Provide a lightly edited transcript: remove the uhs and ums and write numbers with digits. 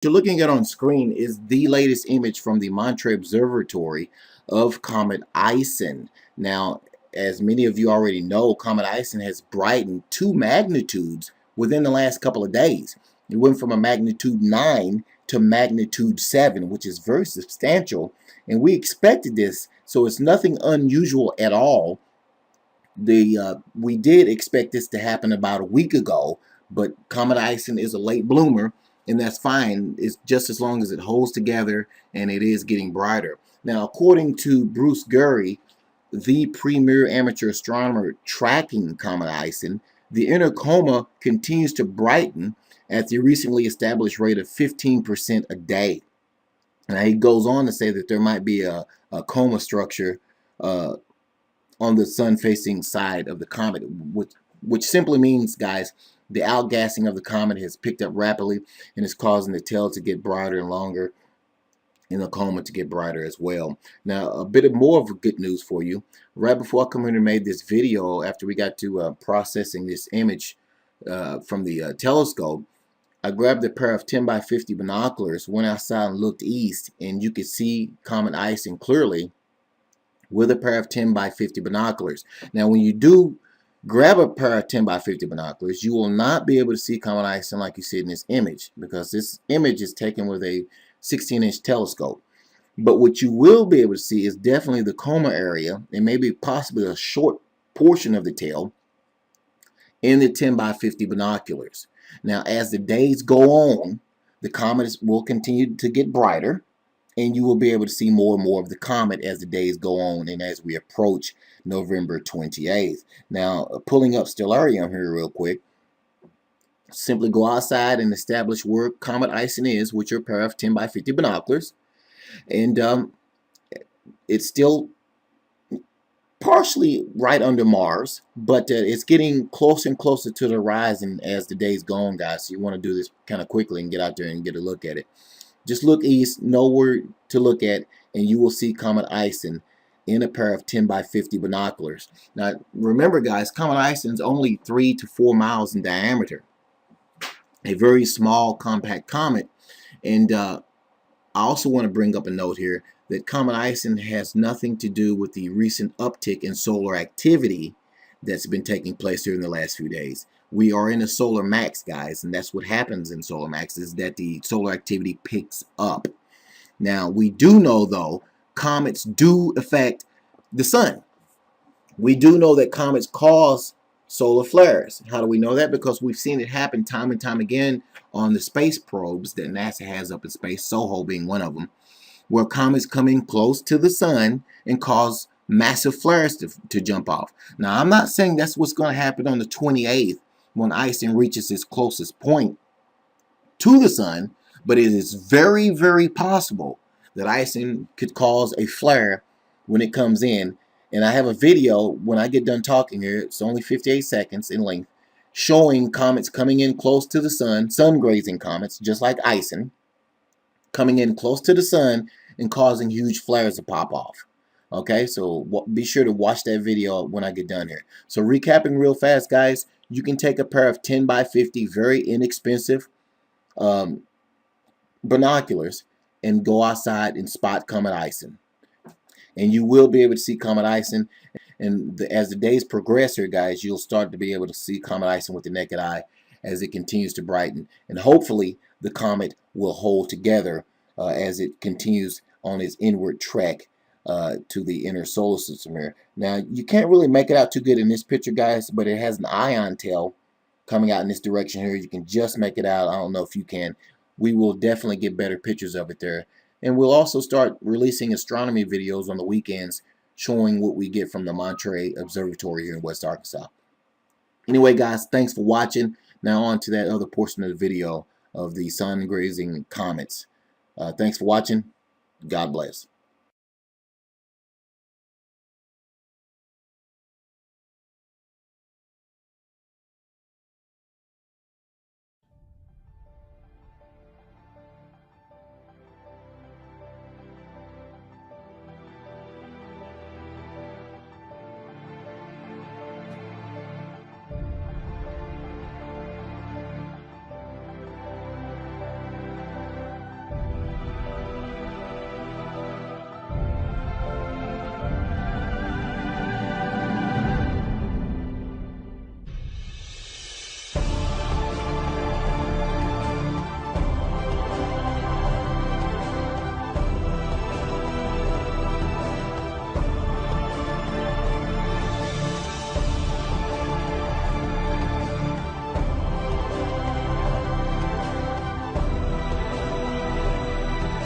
You're looking at on screen is the latest image from the Monterey Observatory of Comet Ison. Now, as many of you already know, Comet Ison has brightened 2 magnitudes within the last couple of days. It went from a magnitude 9 to magnitude 7, which is very substantial, and we expected this, so it's nothing unusual at all. We did expect this to happen about a week ago, but Comet Ison is a late bloomer, and that's fine. It's just as long as it holds together and it is getting brighter. Now, according to Bruce Gurry, the premier amateur astronomer tracking Comet Ison, the inner coma continues to brighten at the recently established rate of 15% a day. Now, he goes on to say that there might be a coma structure on the sun-facing side of the comet, which simply means, guys, the outgassing of the comet has picked up rapidly and is causing the tail to get brighter and longer, and the coma to get brighter as well. Now, a bit more of good news for you. Right before I come in and made this video, after we got to processing this image from the telescope, I grabbed a pair of 10x50 binoculars, went outside and looked east, and you could see Comet Ison clearly with a pair of 10x50 binoculars. Now, when you do grab a pair of 10x50 binoculars, you will not be able to see Comet Ison like you see in this image, because this image is taken with a 16-inch telescope. But what you will be able to see is definitely the coma area, and maybe possibly a short portion of the tail in the 10x50 binoculars. Now, as the days go on, the comet will continue to get brighter, and you will be able to see more and more of the comet as the days go on and as we approach November 28th. Now, pulling up Stellarium here real quick, simply go outside and establish where Comet Ison is with your pair of 10x50 binoculars, and it's still partially right under Mars, but it's getting closer and closer to the horizon as the days go on, guys. So you want to do this kind of quickly and get out there and get a look at it. Just look east, know where to look at, and you will see Comet Ison in a pair of 10x50 binoculars. Now, remember, guys, Comet Ison is only 3 to 4 miles in diameter. A very small, compact comet. And I also want to bring up a note here that Comet Ison has nothing to do with the recent uptick in solar activity that's been taking place here in the last few days. We are in a solar max, guys, and that's what happens in solar max, is that the solar activity picks up. Now, we do know, though, comets do affect the sun. We do know that comets cause solar flares. How do we know that? Because we've seen it happen time and time again on the space probes that NASA has up in space, SOHO being one of them, where comets come in close to the sun and cause massive flares to jump off. Now, I'm not saying that's what's going to happen on the 28th when Ison reaches its closest point to the sun, but it is very, very possible that Ison could cause a flare when it comes in. And I have a video when I get done talking here, it's only 58 seconds in length, showing comets coming in close to the sun, sun-grazing comets, just like Ison, coming in close to the sun and causing huge flares to pop off. Okay, so be sure to watch that video when I get done here. So recapping real fast, guys, you can take a pair of 10x50, very inexpensive binoculars and go outside and spot Comet Ison. And you will be able to see Comet Ison. And as the days progress here, guys, you'll start to be able to see Comet Ison with the naked eye as it continues to brighten. And hopefully the comet will hold together as it continues on its inward trek to the inner solar system here. Now, you can't really make it out too good in this picture, guys, but it has an ion tail coming out in this direction here. You can just make it out. I don't know if you can. We will definitely get better pictures of it there. And we'll also start releasing astronomy videos on the weekends showing what we get from the Monterey Observatory here in West Arkansas. Anyway, guys, thanks for watching. Now on to that other portion of the video of the sun-grazing comets. Thanks for watching. God bless.